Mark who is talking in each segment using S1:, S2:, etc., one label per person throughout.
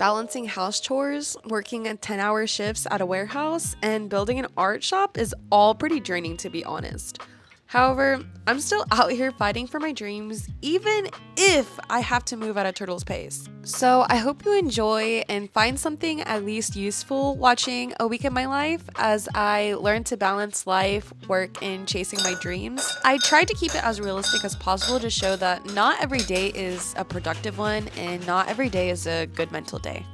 S1: Balancing house chores, working at 10-hour shifts at a warehouse, and building an art shop is all pretty draining, to be honest. However, I'm still out here fighting for my dreams, even if I have to move at a turtle's pace. So I hope you enjoy and find something at least useful watching A Week in My Life as I learn to balance life, work, and chasing my dreams. I tried to keep it as realistic as possible to show that not every day is a productive one and not every day is a good mental day.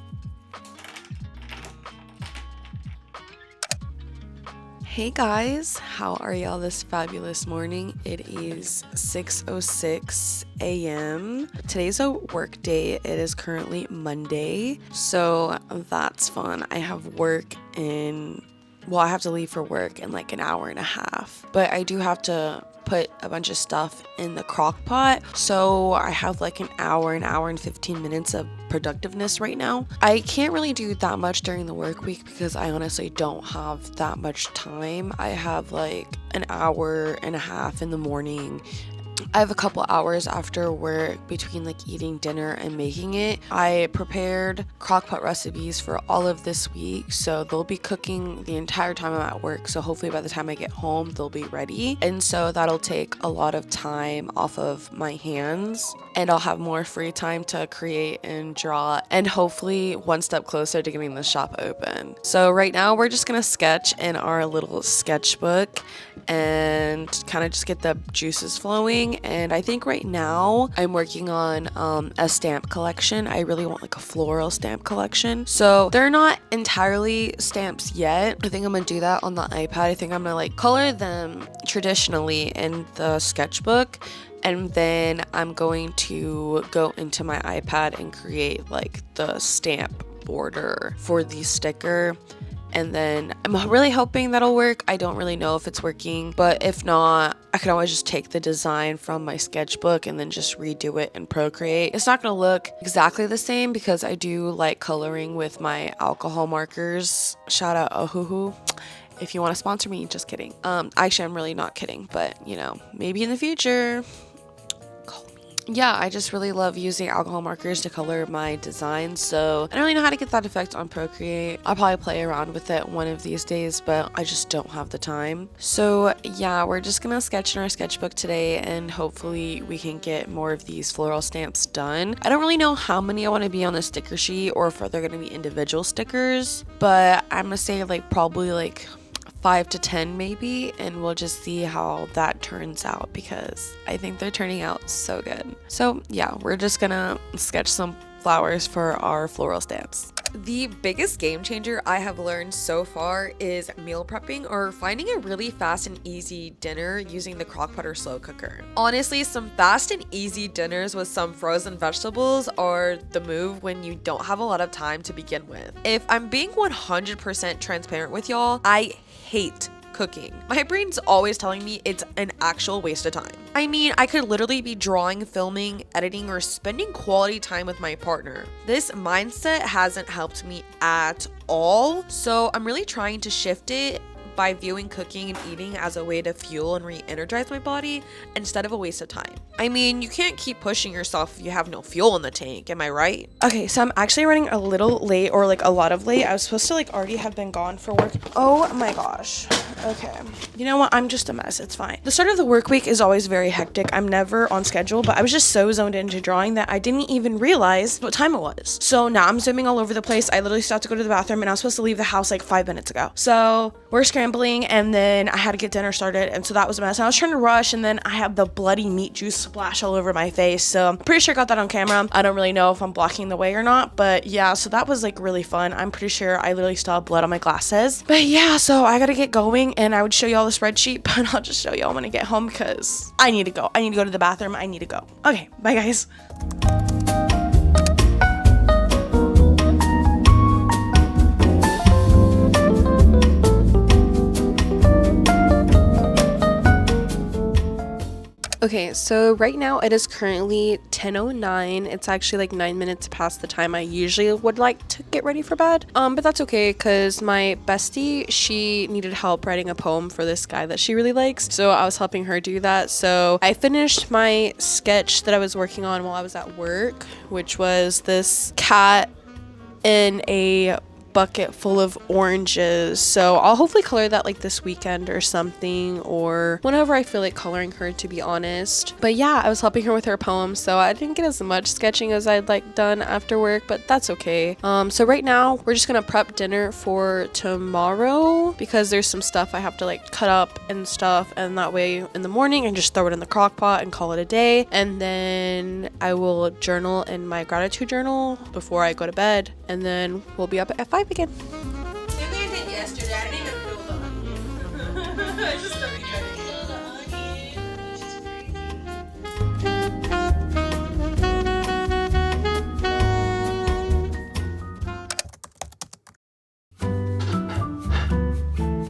S1: Hey guys, how are y'all this fabulous morning? It is 6:06 a.m. Today's a work day. It is currently Monday, so that's fun. I have I have to leave for work in like an hour and a half, but I do have to put a bunch of stuff in the crock pot, so I have like an hour and 15 minutes of productiveness right now. I can't really do that much during the work week because I honestly don't have that much time. I have like an hour and a half in the morning. I have a couple hours after work between like eating dinner and making it. I prepared crockpot recipes for all of this week, so they'll be cooking the entire time I'm at work. So hopefully by the time I get home, they'll be ready. And so that'll take a lot of time off of my hands, and I'll have more free time to create and draw, and hopefully one step closer to getting the shop open. So right now we're just gonna sketch in our little sketchbook and kind of just get the juices flowing. And I think right now I'm working on a stamp collection. I really want like a floral stamp collection. So they're not entirely stamps yet. I think I'm gonna do that on the iPad. I think I'm gonna like color them traditionally in the sketchbook, and then I'm going to go into my iPad and create like the stamp border for the sticker. And then I'm really hoping that'll work. I don't really know if it's working, but if not, I can always just take the design from my sketchbook and then just redo it in Procreate. It's not gonna look exactly the same because I do like coloring with my alcohol markers. Shout out Ohuhu. If you want to sponsor me, just kidding. Actually, I'm really not kidding, but you know, maybe in the future. Yeah, I just really love using alcohol markers to color my designs, so I don't really know how to get that effect on Procreate. I'll probably play around with it one of these days, but I just don't have the time. So yeah, we're just gonna sketch in our sketchbook today, and hopefully we can get more of these floral stamps done. I don't really know how many I want to be on the sticker sheet or if they're gonna be individual stickers, but I'm gonna say like probably like 5 to 10 maybe, and we'll just see how that turns out because I think they're turning out so good. So yeah, we're just gonna sketch some flowers for our floral stamps. The biggest game changer I have learned so far is meal prepping, or finding a really fast and easy dinner using the crockpot or slow cooker. Honestly, some fast and easy dinners with some frozen vegetables are the move when you don't have a lot of time to begin with. If I'm being 100% transparent with y'all, I hate cooking. My brain's always telling me it's an actual waste of time. I mean, I could literally be drawing, filming, editing, or spending quality time with my partner. This mindset hasn't helped me at all, so I'm really trying to shift it by viewing cooking and eating as a way to fuel and re-energize my body instead of a waste of time. I mean, you can't keep pushing yourself if you have no fuel in the tank, am I right? Okay, so I'm actually running a little late, or like a lot of late. I was supposed to like already have been gone for work. Oh my gosh. Okay. You know what? I'm just a mess. It's fine. The start of the work week is always very hectic. I'm never on schedule, but I was just so zoned into drawing that I didn't even realize what time it was. So now I'm zooming all over the place. I literally still have to go to the bathroom, and I was supposed to leave the house like 5 minutes ago. So we're scrambling, and then I had to get dinner started, and so that was a mess. And I was trying to rush, and then I have the bloody meat juice splash all over my face. So I'm pretty sure I got that on camera. I don't really know if I'm blocking the way or not, but yeah, so that was like really fun. I'm pretty sure I literally still have blood on my glasses. But yeah, so I gotta get going, and I would show y'all the spreadsheet, but I'll just show y'all when I get home because I need to go. I need to go to the bathroom. I need to go. Okay, bye guys. Okay, so right now it is currently 10:09. It's actually like 9 minutes past the time I usually would like to get ready for bed. But that's okay because my bestie, she needed help writing a poem for this guy that she really likes. So I was helping her do that. So I finished my sketch that I was working on while I was at work, which was this cat in a bucket full of oranges, so I'll hopefully color that like this weekend or something, or whenever I feel like coloring her, to be honest. But yeah, I was helping her with her poems, so I didn't get as much sketching as I'd like done after work, but that's okay. So right now we're just gonna prep dinner for tomorrow because there's some stuff I have to like cut up and stuff, and that way in the morning I can just throw it in the crock pot and call it a day. And then I will journal in my gratitude journal before I go to bed, and then we'll be up at 5 again.
S2: Same thing I did yesterday. I didn't even peel the onion. I just started cutting. Peel the onion. It's just
S1: crazy.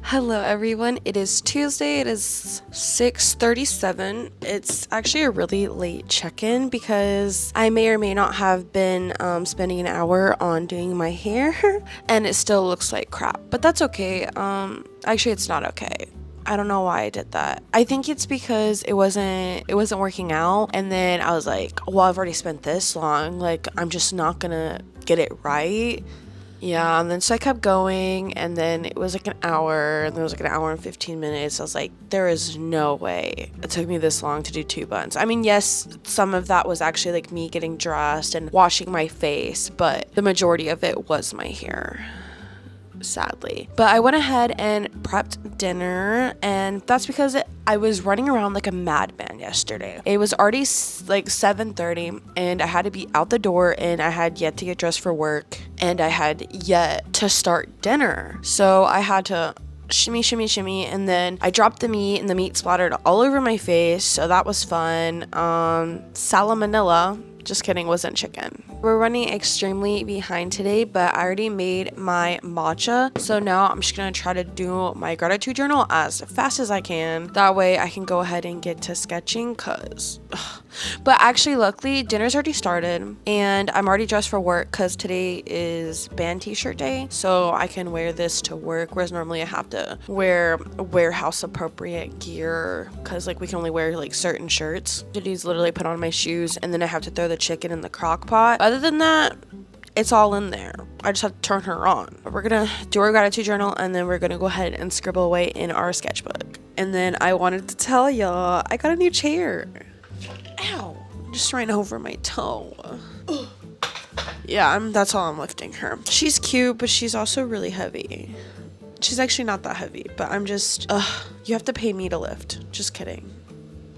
S1: Hello everyone, it is Tuesday, it is 6:37. It's actually a really late check-in because I may or may not have been spending an hour on doing my hair and it still looks like crap, but that's okay. Actually it's not okay. I don't know why I did that. I think it's because it wasn't working out, and then I was like, well, I've already spent this long, like I'm just not gonna get it right. Yeah, and then so I kept going, and then it was like an hour, and then it was like an hour and 15 minutes. I was like, there is no way it took me this long to do 2 buns. I mean, yes, some of that was actually like me getting dressed and washing my face, but the majority of it was my hair, sadly. But I went ahead and prepped dinner, and that's because I was running around like a madman yesterday. It was already like 7:30 and I had to be out the door, and I had yet to get dressed for work, and I had yet to start dinner. So I had to shimmy, and then I dropped the meat, and the meat splattered all over my face, so that was fun. Salmonella, just kidding, wasn't chicken. We're running extremely behind today, but I already made my matcha, so now I'm just gonna try to do my gratitude journal as fast as I can. That way I can go ahead and get to sketching, but actually luckily dinner's already started, and I'm already dressed for work because today is band t-shirt day, so I can wear this to work, whereas normally I have to wear warehouse appropriate gear because like we can only wear like certain shirts. Today's literally put on my shoes, and then I have to throw the chicken in the crock pot. Other than that, it's all in there. I just have to turn her on. We're gonna do our gratitude journal, and then we're gonna go ahead and scribble away in our sketchbook. And then I wanted to tell y'all I got a new chair. Ow, just ran over my toe. Yeah, that's all I'm lifting her. She's cute, but she's also really heavy. She's actually not that heavy, but I'm just, you have to pay me to lift. Just kidding.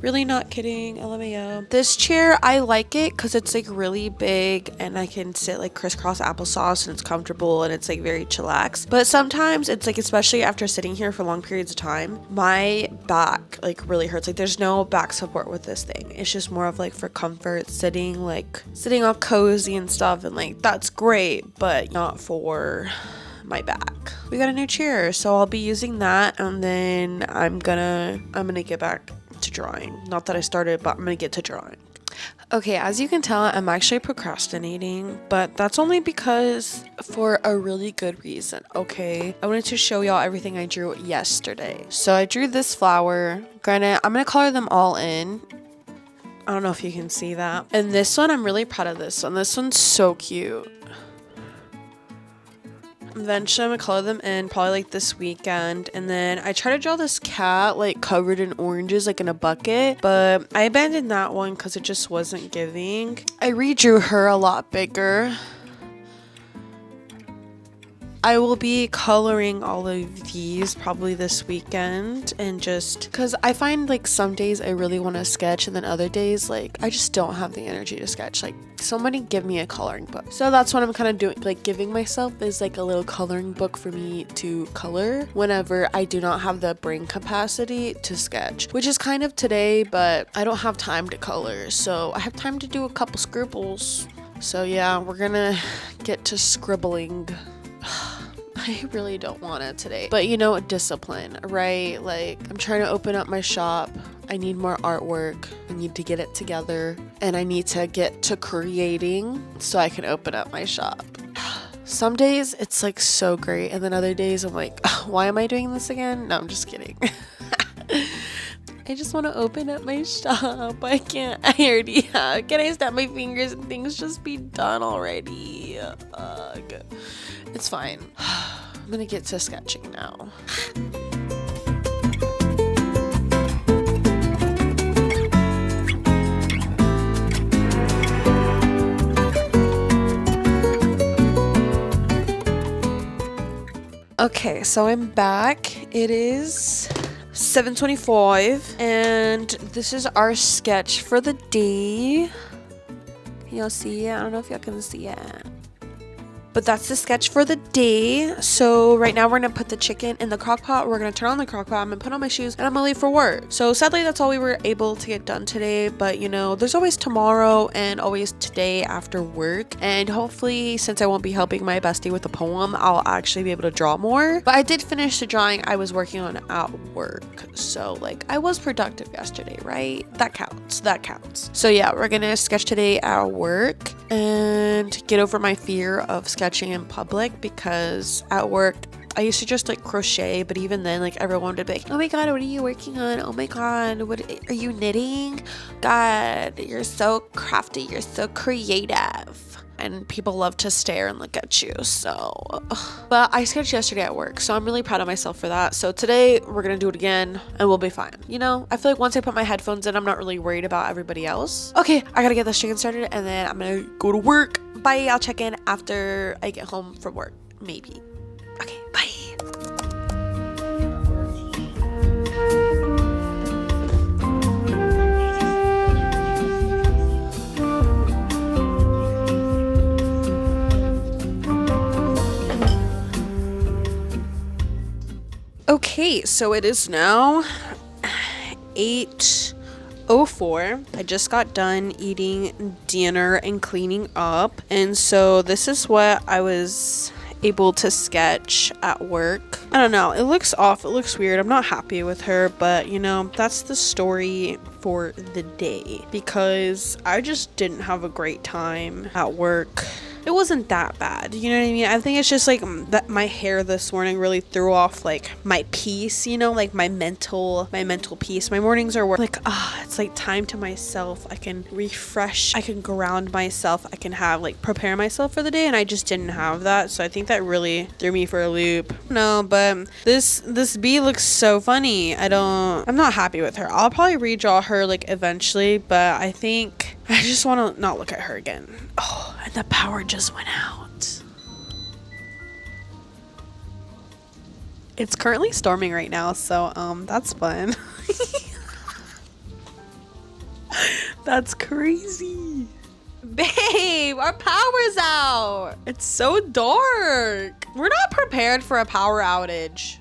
S1: Really not kidding, LMAO. This chair, I like it because it's like really big, and I can sit like crisscross applesauce, and it's comfortable, and it's like very chillax. But sometimes it's like, especially after sitting here for long periods of time, my back like really hurts. Like there's no back support with this thing. It's just more of like for comfort, sitting all cozy and stuff, and like that's great, but not for my back. We got a new chair, so I'll be using that, and then I'm gonna get back to drawing. Not that I started, but I'm gonna get to drawing. Okay, as you can tell, I'm actually procrastinating, but that's only because for a really good reason, okay? I wanted to show y'all everything I drew yesterday. So I drew this flower. Granted, I'm gonna color them all in. I don't know if you can see that. And this one, I'm really proud of this one. This one's so cute. Eventually I'm gonna color them in probably like this weekend, and then I try to draw this cat like covered in oranges like in a bucket, but I abandoned that one because it just wasn't giving. I redrew her a lot bigger. I will be coloring all of these probably this weekend, and just because I find like some days I really want to sketch, and then other days like I just don't have the energy to sketch. Like somebody give me a coloring book. So that's what I'm kind of doing, like giving myself is like a little coloring book for me to color whenever I do not have the brain capacity to sketch, which is kind of today, but I don't have time to color, so I have time to do a couple scribbles. So yeah, we're gonna get to scribbling. I really don't want it today, but you know, discipline, right? Like I'm trying to open up my shop. I need more artwork. I need to get it together, and I need to get to creating so I can open up my shop. Some days it's like so great, and then other days I'm like, why am I doing this again? No, I'm just kidding. I just want to open up my shop. I can't. I already have. Can I snap my fingers and things just be done already? Ugh. It's fine. I'm gonna get to sketching now. Okay, so I'm back. It is 7:25 and this is our sketch for the day. Can y'all see it? I don't know if y'all can see it. But that's the sketch for the day. So right now we're gonna put the chicken in the crock pot. We're gonna turn on the crock pot. I'm gonna put on my shoes and I'm gonna leave for work. So sadly that's all we were able to get done today. But you know, there's always tomorrow and always today after work. And hopefully, since I won't be helping my bestie with the poem, I'll actually be able to draw more. But I did finish the drawing I was working on at work. So like I was productive yesterday, right? That counts. That counts. So yeah, we're gonna sketch today at work and get over my fear of sketching in public, because at work I used to just like crochet, but even then like everyone would be like, oh my god, what are you working on? Oh my god, what are you knitting? God, you're so crafty, you're so creative. And people love to stare and look at you. So but I sketched yesterday at work, so I'm really proud of myself for that. So today we're gonna do it again and we'll be fine. You know, I feel like once I put my headphones in, I'm not really worried about everybody else. Okay, I gotta get this chicken started and then I'm gonna go to work. Bye. I'll check in after I get home from work, maybe. Okay, bye. Okay, so it is now 8:04. I just got done eating dinner and cleaning up, and so this is what I was able to sketch at work. I don't know, it looks off, it looks weird. I'm not happy with her, but you know, that's the story for the day, because I just didn't have a great time at work. It wasn't that bad, you know what I mean? I think it's just like that my hair this morning really threw off like my peace, you know, like my mental peace. My mornings are like, it's like time to myself. I can refresh, I can ground myself, I can have like prepare myself for the day, and I just didn't have that. So I think that really threw me for a loop. No, but this bee looks so funny. I'm not happy with her. I'll probably redraw her like eventually, but I think I just want to not look at her again. Oh, and the power just went out. It's currently storming right now, so that's fun. That's crazy. Babe, our power's out. It's so dark. We're not prepared for a power outage.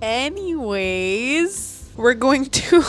S1: Anyways, we're going to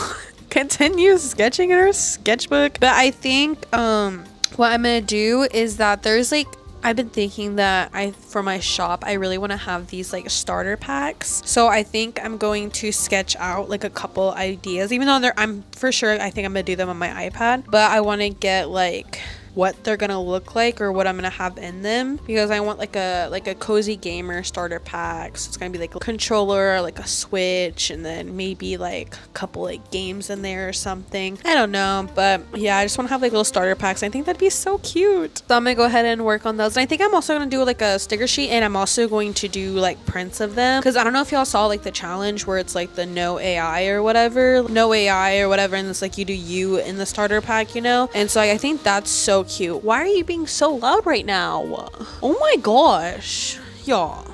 S1: continue sketching in our sketchbook. But I think what I'm gonna do is that there's like, I've been thinking that for my shop, I really want to have these like starter packs. So I think I'm going to sketch out like a couple ideas, even though I'm for sure, I think I'm gonna do them on my iPad, but I want to get like what they're gonna look like or what I'm gonna have in them, because I want like a cozy gamer starter pack. So it's gonna be like a controller, like a Switch, and then maybe like a couple like games in there or something. I don't know, but yeah, I just want to have like little starter packs. I think that'd be so cute. So I'm gonna go ahead and work on those. And I think I'm also gonna do like a sticker sheet, and I'm also going to do like prints of them, because I don't know if y'all saw like the challenge where it's like the no AI or whatever, and it's like you do you in the starter pack, you know. And so I think that's so cute. Why are you being so loud right now? Oh my gosh, y'all.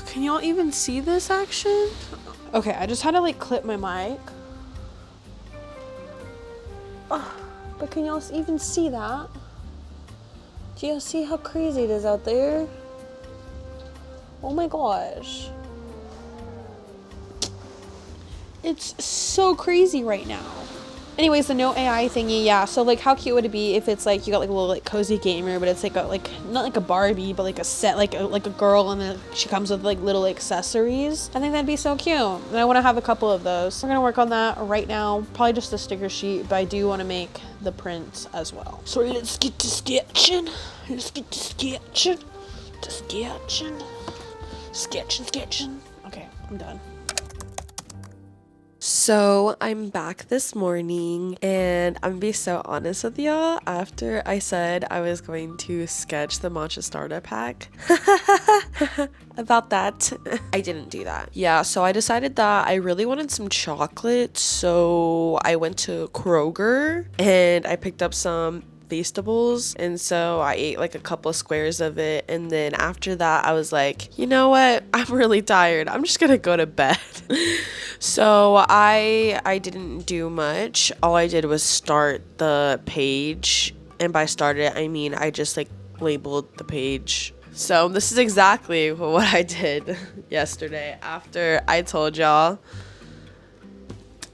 S1: Can y'all even see this action? Okay, I just had to like clip my mic. But can y'all even see that? Do y'all see how crazy it is out there? Oh my gosh. It's so crazy right now. Anyways, the no AI thingy, yeah. So like, how cute would it be if it's like you got like a little like cozy gamer, but it's like a not like a Barbie, but like a set, like a girl, and then she comes with like little accessories. I think that'd be so cute, and I want to have a couple of those. We're gonna work on that right now. Probably just a sticker sheet, but I do want to make the prints as well. So let's get to sketching. Sketching. Okay, I'm done. So I'm back this morning and I'm gonna be so honest with y'all. After I said I was going to sketch the matcha starter pack about that, I didn't do that. Yeah, so I decided that I really wanted some chocolate, so I went to Kroger and I picked up some vegetables, and so I ate like a couple of squares of it, and then after that I was like, you know what, I'm really tired, I'm just gonna go to bed. So I didn't do much. All I did was start the page, and by started I mean I just like labeled the page. So this is exactly what I did yesterday after I told y'all.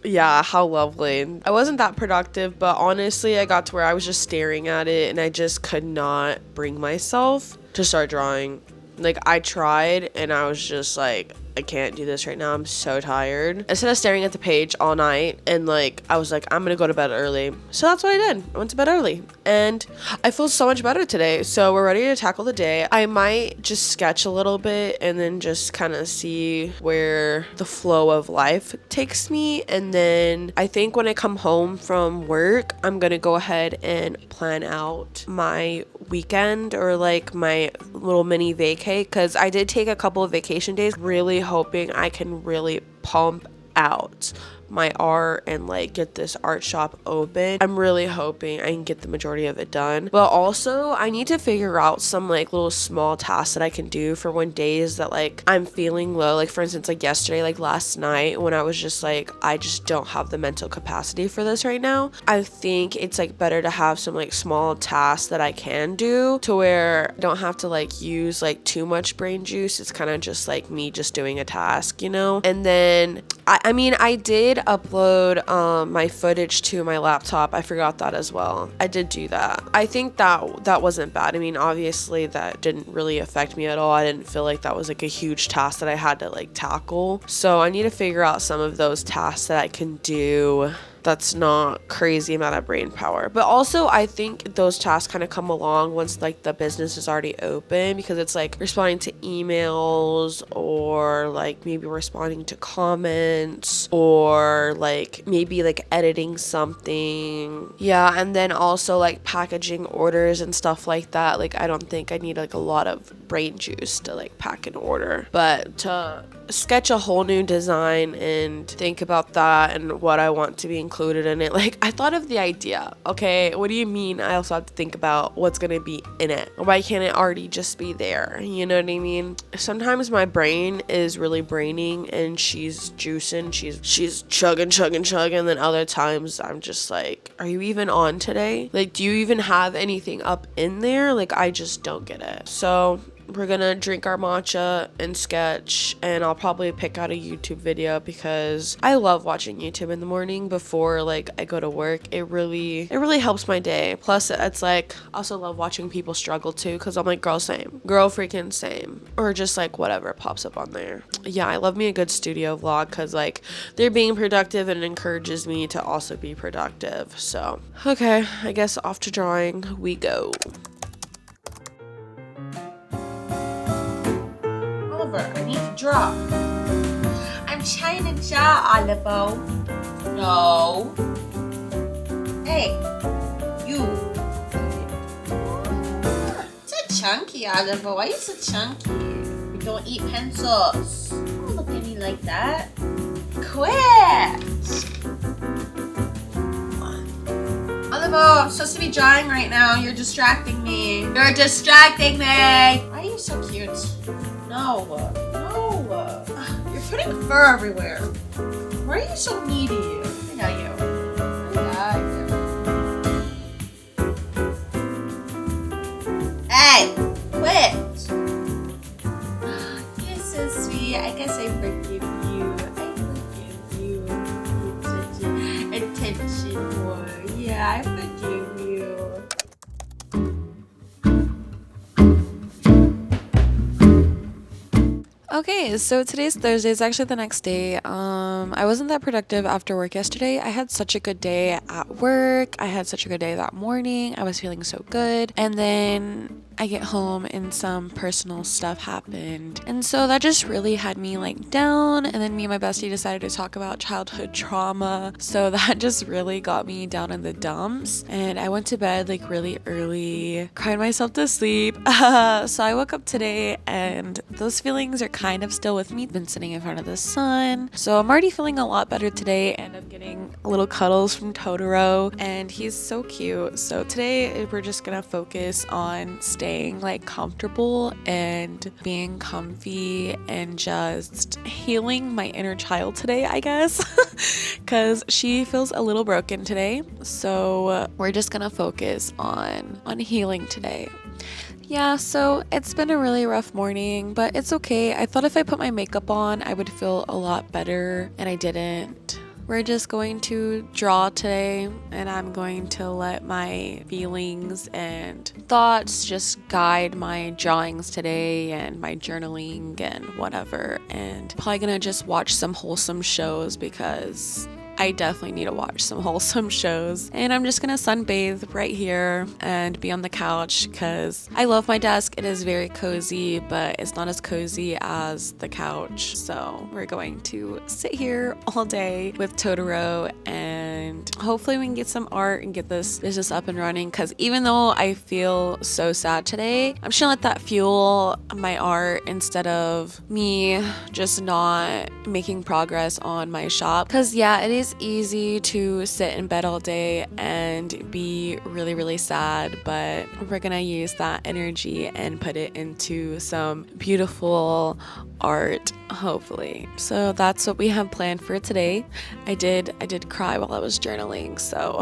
S1: Yeah, how lovely. I wasn't that productive, but honestly, I got to where I was just staring at it and I just could not bring myself to start drawing. Like, I tried and I was just like, I can't do this right now. I'm so tired. Instead of staring at the page all night and like, I was like, I'm gonna go to bed early. So that's what I did. I went to bed early and I feel so much better today. So we're ready to tackle the day. I might just sketch a little bit and then just kind of see where the flow of life takes me. And then I think when I come home from work, I'm gonna go ahead and plan out my weekend or like my little mini vacay, because I did take a couple of vacation days, really hoping I can really pump out my art and like get this art shop open. I'm really hoping I can get the majority of it done, but also I need to figure out some like little small tasks that I can do for when days that like I'm feeling low. Like for instance, like yesterday, like last night when I was just like, I just don't have the mental capacity for this right now. I think it's like better to have some like small tasks that I can do to where I don't have to like use like too much brain juice. It's kind of just like me just doing a task, you know? And then I mean, I did upload my footage to my laptop. I forgot that as well. I did do that. I think that wasn't bad. I mean, obviously that didn't really affect me at all. I didn't feel like that was like a huge task that I had to like tackle. So I need to figure out some of those tasks that I can do that's not crazy amount of brain power. But also I think those tasks kind of come along once like the business is already open, because it's like responding to emails or like maybe responding to comments or like maybe like editing something. Yeah, and then also like packaging orders and stuff like that. Like I don't think I need like a lot of brain juice to like pack an order, but to sketch a whole new design and think about that and what I want to be included in it. Like I thought of the idea. Okay, what do you mean I also have to think about what's gonna be in it? Why can't it already just be there? You know what I mean? Sometimes my brain is really braining and she's juicing, she's chugging, and then other times I'm just like, are you even on today? Like, do you even have anything up in there? Like, I just don't get it. So we're gonna drink our matcha and sketch, and I'll probably pick out a YouTube video because I love watching YouTube in the morning before like I go to work. It really helps my day. Plus it's like I also love watching people struggle too, because I'm like, girl freaking same, or just like whatever pops up on there. Yeah, I love me a good studio vlog because like they're being productive and it encourages me to also be productive. So okay, I guess off to drawing we go.
S2: I need to draw. I'm trying to draw, Oliver. No. Hey, you. So chunky, Oliver. Why are you so chunky? We don't eat pencils. Don't look at me like that. Quit. Oliver, I'm supposed to be drawing right now. You're distracting me. You're distracting me. Why are you so cute? No. You're putting fur everywhere. Why are you so needy? I got you. Hey, quit. You're so sweet. I guess I forgive you. You're such an attention boy. Yeah, I forgive you.
S1: Okay, so today's Thursday. It's actually the next day. I wasn't that productive after work yesterday. I had such a good day at work. I had such a good day that morning. I was feeling so good. And then I get home and some personal stuff happened. And so that just really had me like down. And then me and my bestie decided to talk about childhood trauma. So that just really got me down in the dumps. And I went to bed like really early, cried myself to sleep. So I woke up today and those feelings are kind of still with me. Been sitting in front of the sun. So I'm already feeling a lot better today, and I'm getting little cuddles from Totoro, and he's so cute. So today we're just gonna focus on staying like comfortable and being comfy and just healing my inner child today, I guess, because she feels a little broken today. So we're just gonna focus on healing today. Yeah, so it's been a really rough morning, but it's okay. I thought if I put my makeup on, I would feel a lot better, and I didn't. We're just going to draw today, and I'm going to let my feelings and thoughts just guide my drawings today and my journaling and whatever. And probably gonna just watch some wholesome shows because I definitely need to watch some wholesome shows. And I'm just gonna sunbathe right here and be on the couch because I love my desk. It is very cozy, but it's not as cozy as the couch. So we're going to sit here all day with Totoro, and hopefully we can get some art and get this business up and running, because even though I feel so sad today, I'm just gonna let that fuel my art instead of me just not making progress on my shop. Because yeah, it is easy to sit in bed all day and be really, really sad, but we're gonna use that energy and put it into some beautiful art, hopefully. So that's what we have planned for today. I did cry while I was journaling, so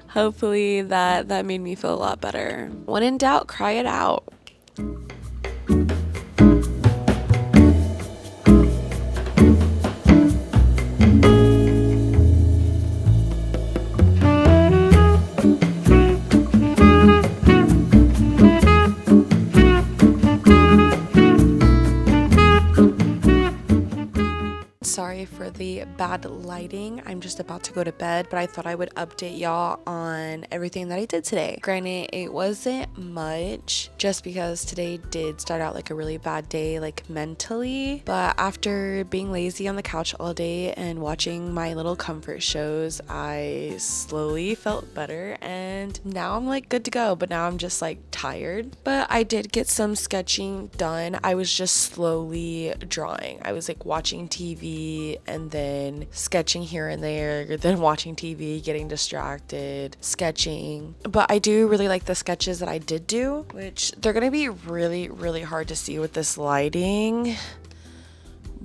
S1: hopefully that made me feel a lot better. When in doubt, cry it out. Sorry for the bad lighting. I'm just about to go to bed, but I thought I would update y'all on everything that I did today. Granted, it wasn't much just because today did start out like a really bad day, like mentally, but after being lazy on the couch all day and watching my little comfort shows, I slowly felt better, and now I'm like good to go, but now I'm just like tired. But I did get some sketching done. I was just slowly drawing. I was like watching TV and then sketching here and there, then watching TV, getting distracted, sketching. But I do really like the sketches that I did do, which they're gonna be really, really hard to see with this lighting.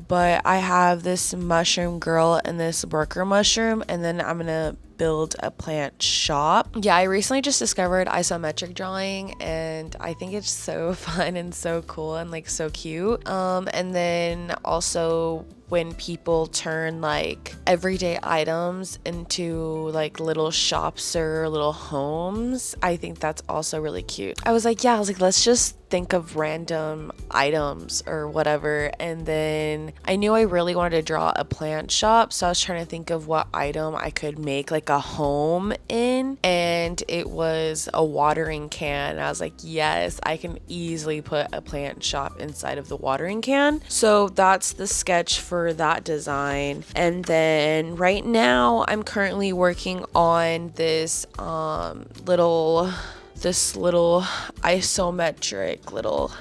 S1: But I have this mushroom girl and this worker mushroom, and then I'm gonna build a plant shop. Yeah, I recently just discovered isometric drawing, and I think it's so fun and so cool and like so cute. And then also when people turn like everyday items into like little shops or little homes, I think that's also really cute. I was like, let's just think of random items or whatever. And then I knew I really wanted to draw a plant shop, so I was trying to think of what item I could make like a home in, and it was a watering can. And I was like, yes, I can easily put a plant shop inside of the watering can. So that's the sketch for that design. And then right now I'm currently working on this little isometric little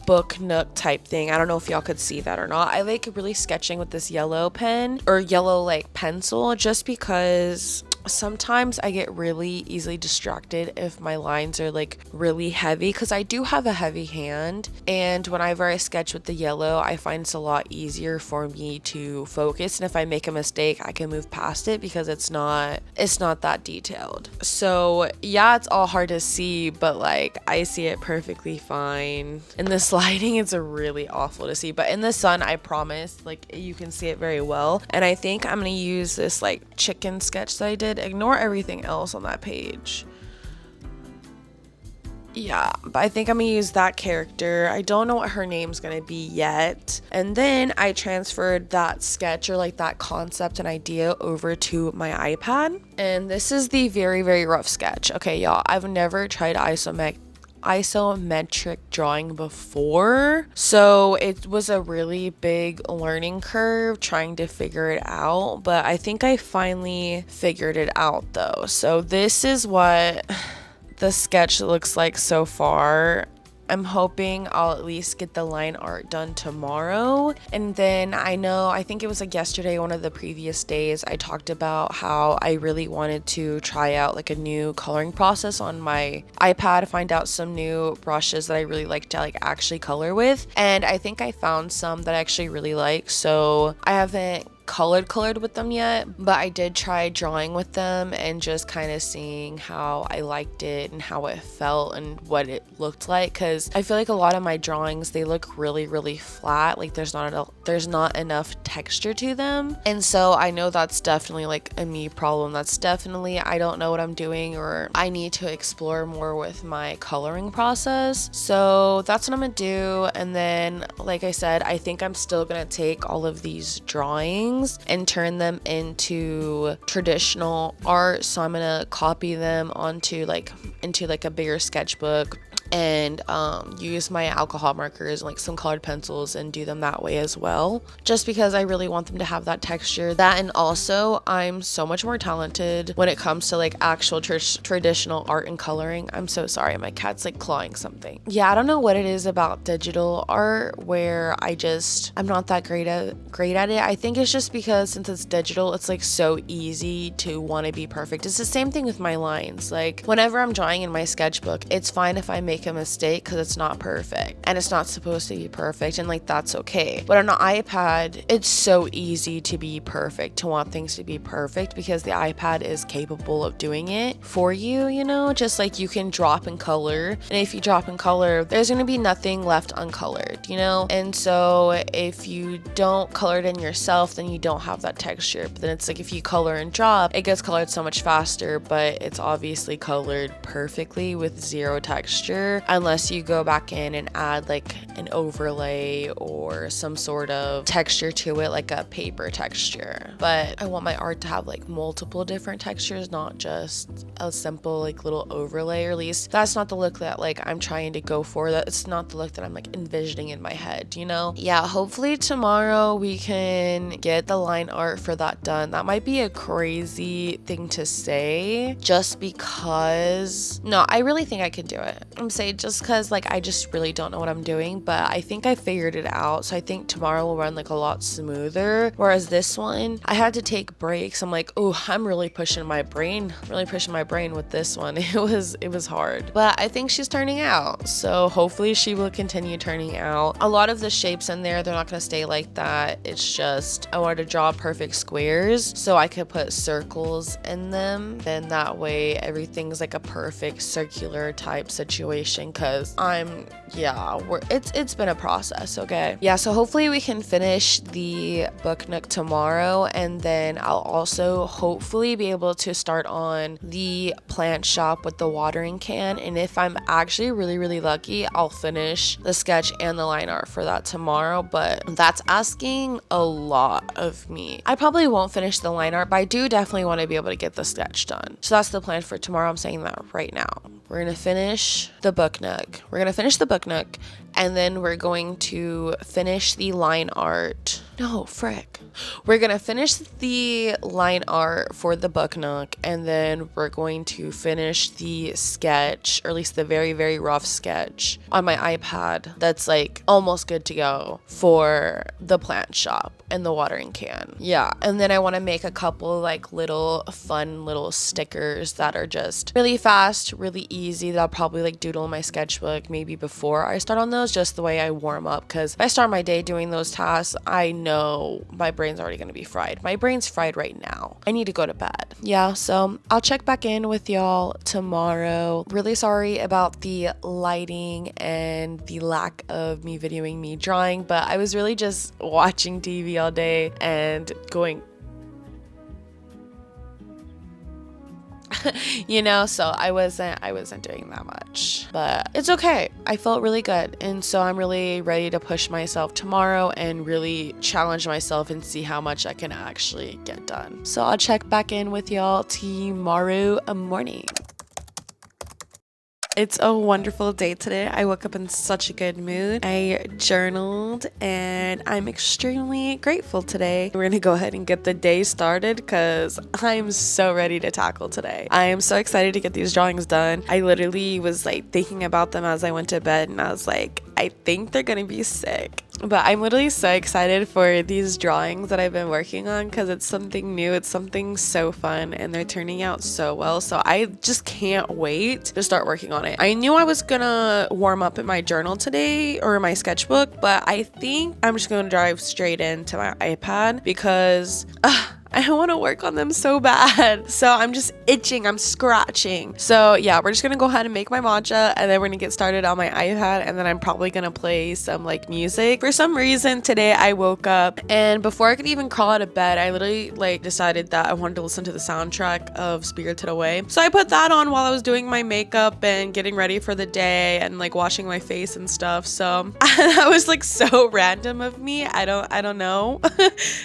S1: book nook type thing. I don't know if y'all could see that or not. I like really sketching with this yellow pen or yellow like pencil, just because sometimes I get really easily distracted if my lines are like really heavy, because I do have a heavy hand, and whenever I sketch with the yellow, I find it's a lot easier for me to focus, and if I make a mistake I can move past it because it's not that detailed. So yeah, it's all hard to see, but like I see it perfectly fine. In this lighting it's really awful to see, but in the sun I promise like you can see it very well. And I think I'm gonna use this like chicken sketch that I did. Ignore everything else on that page. Yeah, but I think I'm gonna use that character. I don't know what her name's gonna be yet. And then I transferred that sketch or like that concept and idea over to my iPad. And this is the very, very rough sketch. Okay, y'all, I've never tried isometric drawing before, so it was a really big learning curve trying to figure it out, but I think I finally figured it out though. So this is what the sketch looks like so far. I'm hoping I'll at least get the line art done tomorrow. And then I think it was like yesterday, one of the previous days, I talked about how I really wanted to try out like a new coloring process on my iPad, find out some new brushes that I really like to like actually color with. And I think I found some that I actually really like. So I haven't colored with them yet, but I did try drawing with them and just kind of seeing how I liked it and how it felt and what it looked like, because I feel like a lot of my drawings, they look really flat, like there's not enough texture to them. And so I know that's definitely like a me problem. That's definitely, I don't know what I'm doing, or I need to explore more with my coloring process. So that's what I'm gonna do. And then like I said, I think I'm still gonna take all of these drawings and turn them into traditional art. So I'm gonna copy them into like a bigger sketchbook and use my alcohol markers and like some colored pencils and do them that way as well, just because I really want them to have that texture. That, and also I'm so much more talented when it comes to like actual traditional art and coloring. I'm so sorry, my cat's like clawing something. Yeah, I don't know what it is about digital art where I'm not that great at it. I think it's just because since it's digital, it's like so easy to want to be perfect. It's the same thing with my lines. Like whenever I'm drawing in my sketchbook, it's fine if I make a mistake because it's not perfect and it's not supposed to be perfect, and like that's okay. But on an iPad, it's so easy to be perfect, to want things to be perfect, because the iPad is capable of doing it for you, you know, just like you can drop in color, and if you drop in color, there's going to be nothing left uncolored, you know. And so if you don't color it in yourself, then you don't have that texture. But then it's like if you color and drop, it gets colored so much faster, but it's obviously colored perfectly with zero texture, unless you go back in and add like an overlay or some sort of texture to it, like a paper texture. But I want my art to have like multiple different textures, not just a simple like little overlay, or at least that's not the look that like I'm trying to go for. That's not the look that I'm like envisioning in my head, you know. Yeah, hopefully tomorrow we can get the line art for that done. That might be a crazy thing to say, just because no, I really think I can do it. I'm saying just because like I just really don't know what I'm doing, but I think I figured it out. So I think tomorrow will run like a lot smoother, whereas this one I had to take breaks. I'm like, oh, I'm really pushing my brain with this one. It was hard, but I think she's turning out, so hopefully she will continue turning out. A lot of the shapes in there, they're not going to stay like that. It's just I wanted to draw perfect squares so I could put circles in them, then that way everything's like a perfect circular type situation, because it's been a process. Okay, yeah, so hopefully we can finish the book nook tomorrow, and then I'll also hopefully be able to start on the plant shop with the watering can. And if I'm actually really lucky, I'll finish the sketch and the line art for that tomorrow, but that's asking a lot of me. I probably won't finish the line art, but I do definitely want to be able to get the sketch done. So that's the plan for tomorrow. I'm saying that right now. We're gonna finish the book nook. And then we're going to finish the line art. No, frick. We're gonna finish the line art for the book nook, and then we're going to finish the sketch, or at least the very rough sketch on my iPad that's like almost good to go for the plant shop and the watering can. Yeah, and then I want to make a couple like little fun little stickers that are just really fast, really easy, that I'll probably like doodle in my sketchbook maybe before I start on those, just the way I warm up, because if I start my day doing those tasks, I know my brain's already going to be fried. My brain's fried right now. I need to go to bed. Yeah, so I'll check back in with y'all tomorrow. Really sorry about the lighting and the lack of me videoing me drawing, but I was really just watching TV all day and going you know, so I wasn't doing that much, but it's okay. I felt really good, and so I'm really ready to push myself tomorrow and really challenge myself and see how much I can actually get done. So I'll check back in with y'all tomorrow morning. It's a wonderful day today. I woke up in such a good mood. I journaled and I'm extremely grateful today. We're gonna go ahead and get the day started because I'm so ready to tackle today. I am so excited to get these drawings done. I literally was like thinking about them as I went to bed and I was like, I think they're gonna be sick. But I'm literally so excited for these drawings that I've been working on because it's something new, it's something so fun, and they're turning out so well. So I just can't wait to start working on it. I knew I was gonna warm up in my journal today or my sketchbook, but I think I'm just gonna drive straight into my iPad because I want to work on them so bad. So I'm just itching, I'm scratching. So yeah, we're just gonna go ahead and make my matcha and then we're gonna get started on my iPad and then I'm probably gonna play some like music. For some reason today I woke up and before I could even crawl out of bed, I literally like decided that I wanted to listen to the soundtrack of Spirited Away. So I put that on while I was doing my makeup and getting ready for the day and like washing my face and stuff. So that was like so random of me. I don't know.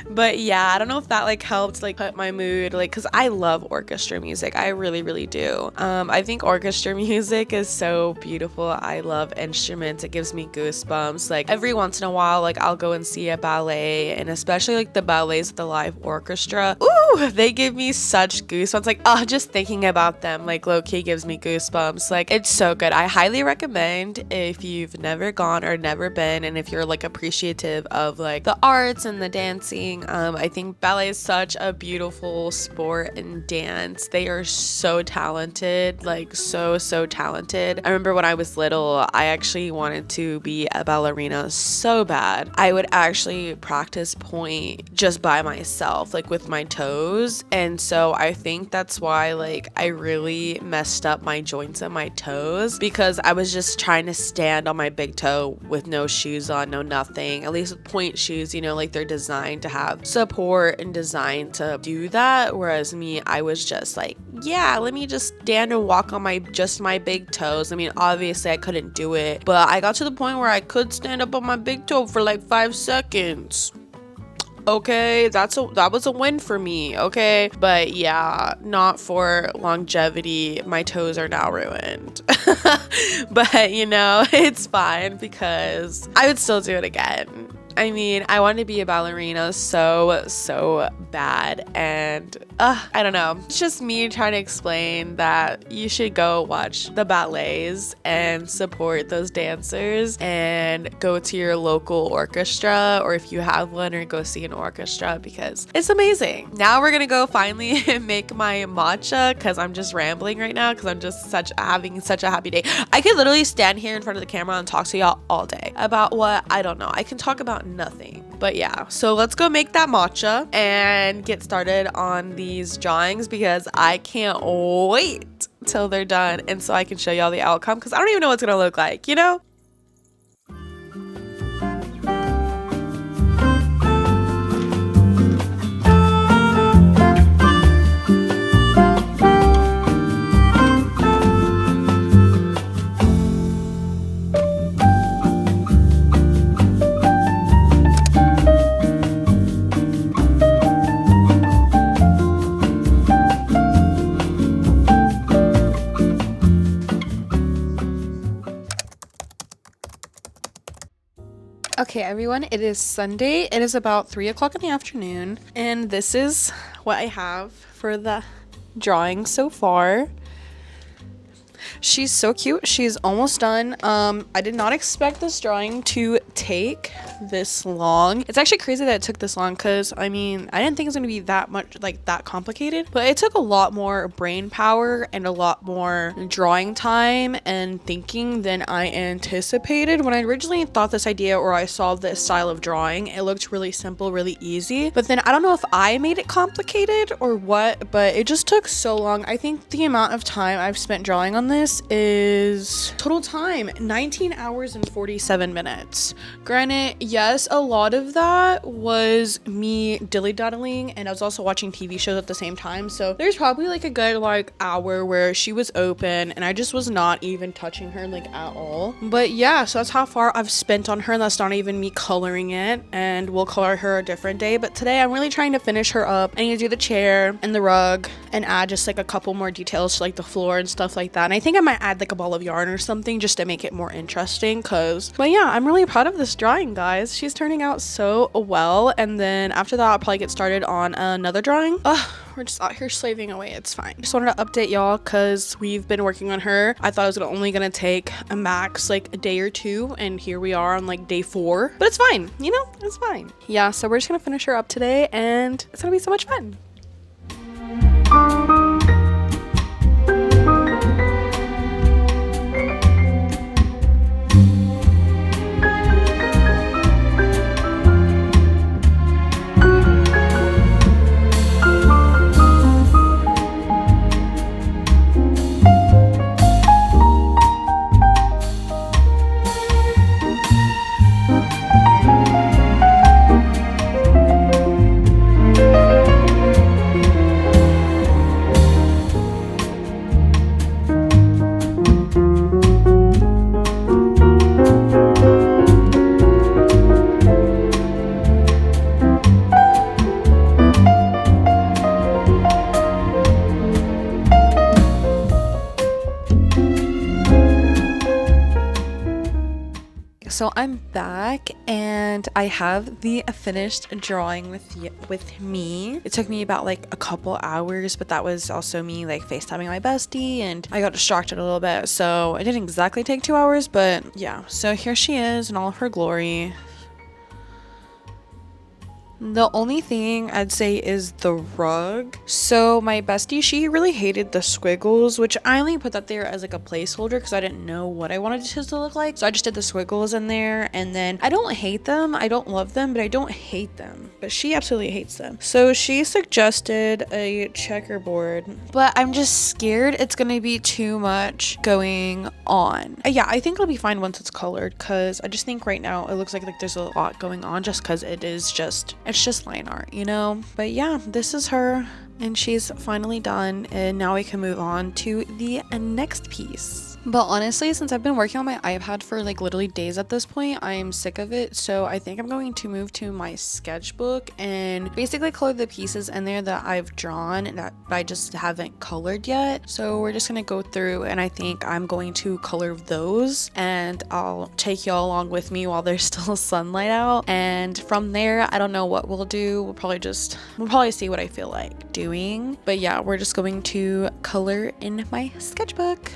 S1: But yeah, I don't know if that like helped like put my mood, like, because I love orchestra music. I really do. I think orchestra music is so beautiful. I love instruments. It gives me goosebumps. Like every once in a while, like I'll go and see a ballet, and especially like the ballets with the live orchestra. Ooh, they give me such goosebumps. Like, oh, just thinking about them, like low-key gives me goosebumps. Like it's so good. I highly recommend if you've never gone or never been, and if you're like appreciative of like the arts and the dancing. I think ballet is such a beautiful sport and dance. They are so talented, like so talented. I remember when I was little, I actually wanted to be a ballerina so bad. I would actually practice point just by myself, like with my toes. And so I think that's why like I really messed up my joints and my toes, because I was just trying to stand on my big toe with no shoes on, no nothing. At least with point shoes, you know, like they're designed to have support and designed to do that, whereas me, I was just like, yeah, let me just stand and walk on my big toes. I mean, obviously I couldn't do it, but I got to the point where I could stand up on my big toe for like 5 seconds. Okay, that was a win for me. Okay, but yeah, not for longevity. My toes are now ruined. But you know, it's fine because I would still do it again. I mean, I wanted to be a ballerina so bad, and I don't know. It's just me trying to explain that you should go watch the ballets and support those dancers and go to your local orchestra, or if you have one, or go see an orchestra because it's amazing. Now we're gonna go finally make my matcha because I'm just rambling right now because I'm just having such a happy day. I could literally stand here in front of the camera and talk to y'all all day about what I don't know. I can talk about nothing. But yeah, so let's go make that matcha and get started on these drawings because I can't wait till they're done and so I can show y'all the outcome because I don't even know what it's gonna look like, you know? Okay, everyone, it is Sunday. It is about 3 o'clock in the afternoon, and this is what I have for the drawing so far. She's so cute. She's almost done. I did not expect this drawing to take this long. It's actually crazy that it took this long because I mean, I didn't think it was going to be that much like that complicated, but it took a lot more brain power and a lot more drawing time and thinking than I anticipated. When I originally thought this idea or I saw this style of drawing, it looked really simple, really easy, but then I don't know if I made it complicated or what, but it just took so long. I think the amount of time I've spent drawing on this is total time 19 hours and 47 minutes. Granted, yes, a lot of that was me dilly-daddling, and I was also watching TV shows at the same time. So there's probably like a good like hour where she was open and I just was not even touching her like at all. But yeah, so that's how far I've spent on her, and that's not even me coloring it, and we'll color her a different day. But today I'm really trying to finish her up. I need to do the chair and the rug and add just like a couple more details to like the floor and stuff like that. And I think I might add like a ball of yarn or something just to make it more interesting. But yeah, I'm really proud of this drawing, guys. She's turning out so well. And then after that, I'll probably get started on another drawing. We're just out here slaving away. It's fine. Just wanted to update y'all because we've been working on her. I thought it was only gonna take a max like a day or two, and here we are on like day 4. But it's fine, you know, it's fine. Yeah, so we're just gonna finish her up today, and it's gonna be so much fun. So I'm back and I have the finished drawing with me. It took me about like a couple hours, but that was also me like FaceTiming my bestie, and I got distracted a little bit. So it didn't exactly take 2 hours, but yeah. So here she is in all of her glory. The only thing I'd say is the rug. So my bestie, she really hated the squiggles, which I only put that there as like a placeholder because I didn't know what I wanted it to look like. So I just did the squiggles in there, and then I don't hate them. I don't love them, but I don't hate them. But she absolutely hates them. So she suggested a checkerboard, but I'm just scared it's gonna be too much going on. Yeah, I think it'll be fine once it's colored, because I just think right now it looks like there's a lot going on just because it's just line art, you know? But yeah, this is her, and she's finally done, and now we can move on to the next piece. But honestly, since I've been working on my iPad for like literally days at this point, I am sick of it. So I think I'm going to move to my sketchbook and basically color the pieces in there that I've drawn and that I just haven't colored yet. So we're just gonna go through, and I think I'm going to color those, and I'll take y'all along with me while there's still sunlight out. And from there, I don't know what we'll do. We'll probably see what I feel like doing. But yeah, we're just going to color in my sketchbook.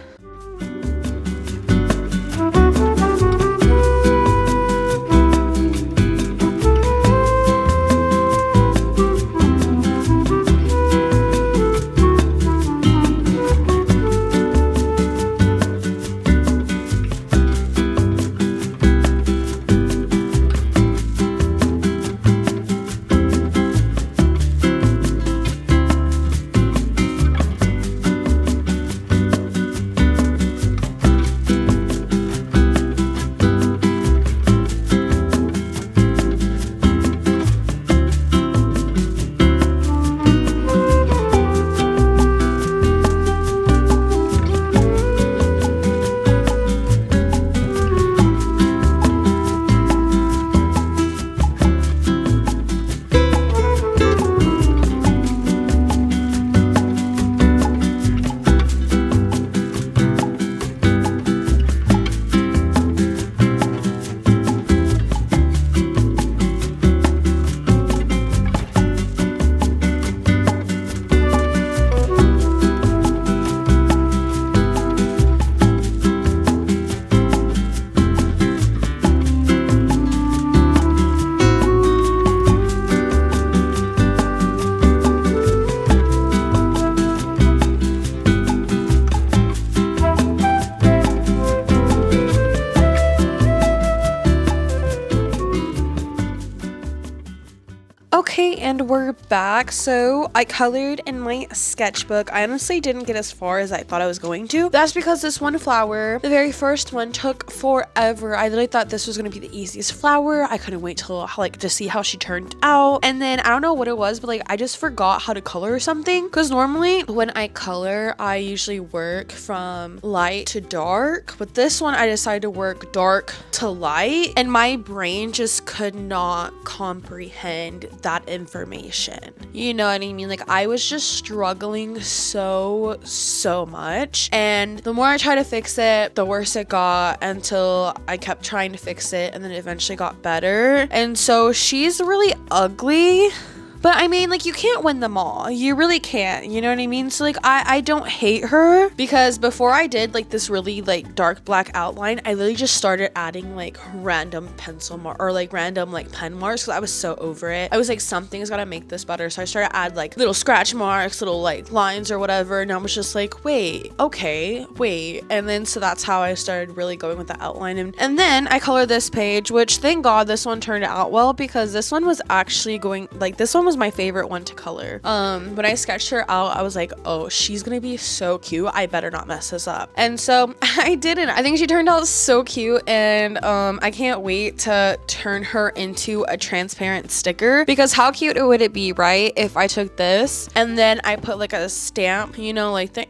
S1: Okay, and we're back. So I colored in my sketchbook. I honestly didn't get as far as I thought I was going to. That's because this one flower, the very first one, took forever. I literally thought this was going to be the easiest flower. I couldn't wait till like to see how she turned out. And then I don't know what it was, but like I just forgot how to color or something. Because normally when I color, I usually work from light to dark. But this one, I decided to work dark to light. And my brain just could not comprehend that information. You know what I mean? Like I was just struggling so much, and the more I tried to fix it, the worse it got, until I kept trying to fix it, and then it eventually got better. And so she's really ugly, but I mean, like, you can't win them all. You really can't, you know what I mean? So like I don't hate her, because before I did like this really like dark black outline, I literally just started adding like random pencil mark or like random like pen marks, because I was so over it. I was like, something's gotta make this better. So I started to add like little scratch marks, little like lines or whatever, and I was just like, wait, okay, wait. And then so that's how I started really going with the outline. And then I colored this page, which thank God this one turned out well, because this one was actually going, like, this one was my favorite one to color. When I sketched her out, I was like, oh, she's gonna be so cute, I better not mess this up. And so I didn't. I think she turned out so cute, and I can't wait to turn her into a transparent sticker, because how cute would it be, right, if I took this and then I put like a stamp, you know, like the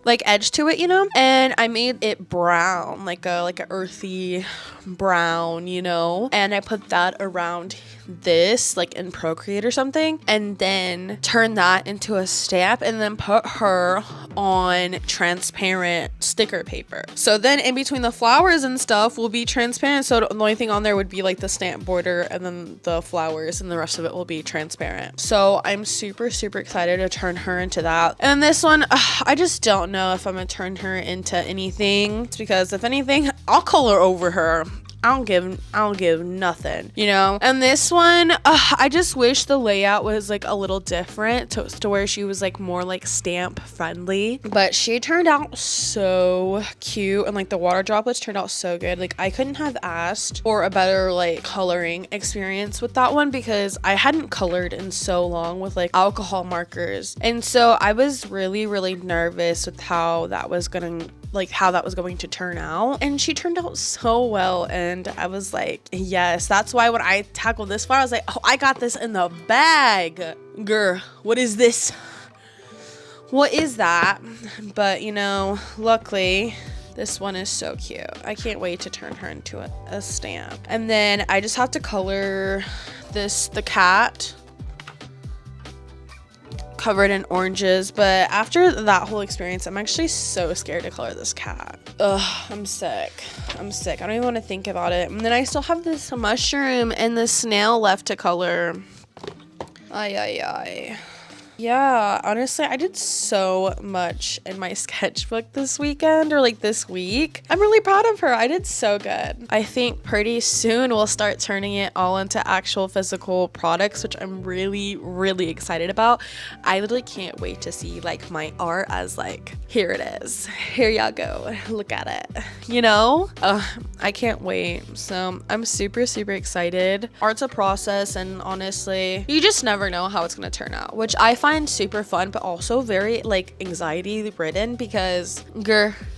S1: like edge to it, you know, and I made it brown, like a earthy brown, you know, and I put that around this like in Procreate or something, and then turn that into a stamp, and then put her on transparent sticker paper. So then in between the flowers and stuff will be transparent, so the only thing on there would be like the stamp border, and then the flowers, and the rest of it will be transparent. So I'm super excited to turn her into that. And this one, I just don't know if I'm gonna turn her into anything, because if anything, I'll color over her. I don't give nothing, you know. And this one, I just wish the layout was like a little different to where she was like more like stamp friendly, but she turned out so cute, and like the water droplets turned out so good. Like I couldn't have asked for a better like coloring experience with that one, because I hadn't colored in so long with like alcohol markers, and so I was really nervous with how that was going to turn out. And she turned out so well, and I was like, yes. That's why when I tackled this far, I was like, oh, I got this in the bag. Girl, what is this? What is that? But you know, luckily this one is so cute. I can't wait to turn her into a stamp. And then I just have to color the cat, covered in oranges. But after that whole experience, I'm actually so scared to color this cat. Ugh, I'm sick. I don't even want to think about it. And then I still have this mushroom and the snail left to color. Ay. Yeah, honestly, I did so much in my sketchbook this weekend, or like this week. I'm really proud of her. I did so good. I think pretty soon we'll start turning it all into actual physical products, which I'm really excited about. I literally can't wait to see like my art as like, here it is. Here y'all go. Look at it. You know? I can't wait. So I'm super excited. Art's a process, and honestly, you just never know how it's gonna turn out, which I find super fun, but also very like anxiety ridden, because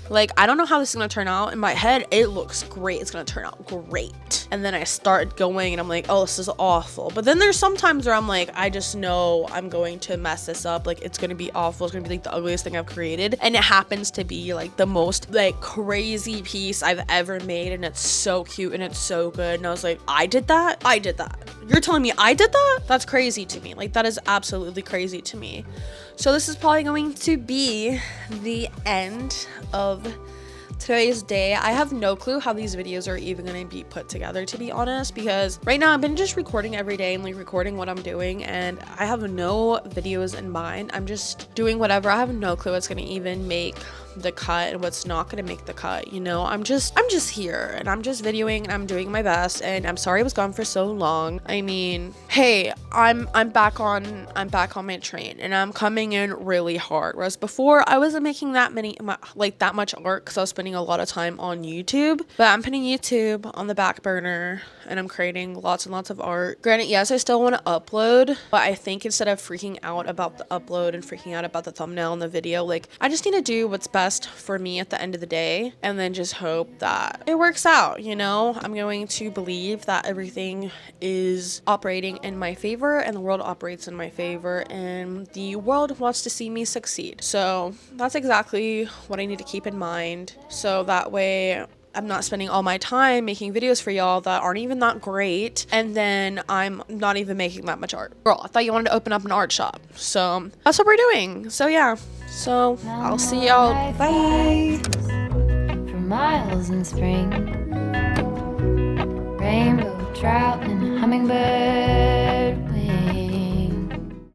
S1: like I don't know how this is gonna turn out. In my head it looks great, it's gonna turn out great, and then I start going and I'm like, oh, this is awful. But then there's some times where I'm like, I just know I'm going to mess this up, like it's gonna be awful, it's gonna be like the ugliest thing I've created, and it happens to be like the most like crazy piece I've ever made, and it's so cute and it's so good. And I was like, I did that. You're telling me I did that? That's crazy to me. Like that is absolutely crazy to me. So this is probably going to be the end of today's day. I have no clue how these videos are even going to be put together, to be honest, because right now I've been just recording every day and like recording what I'm doing, and I have no videos in mind. I'm just doing whatever. I have no clue what's going to even make the cut and what's not going to make the cut, you know. I'm just here, and I'm just videoing, and I'm doing my best, and I'm sorry I was gone for so long. I mean, hey, I'm back on my train, and I'm coming in really hard, whereas before I wasn't making that much art, because I was spending spending a lot of time on YouTube, but I'm putting YouTube on the back burner and I'm creating lots and lots of art. Granted, yes, I still want to upload, but I think instead of freaking out about the upload and freaking out about the thumbnail and the video, like, I just need to do what's best for me at the end of the day and then just hope that it works out, you know? I'm going to believe that everything is operating in my favor and the world operates in my favor and the world wants to see me succeed. So that's exactly what I need to keep in mind, so that way I'm not spending all my time making videos for y'all that aren't even that great, and then I'm not even making that much art. Girl, I thought you wanted to open up an art shop, so that's what we're doing. So yeah, so I'll see y'all. Bye.
S3: For miles in spring, rainbow trout and hummingbird.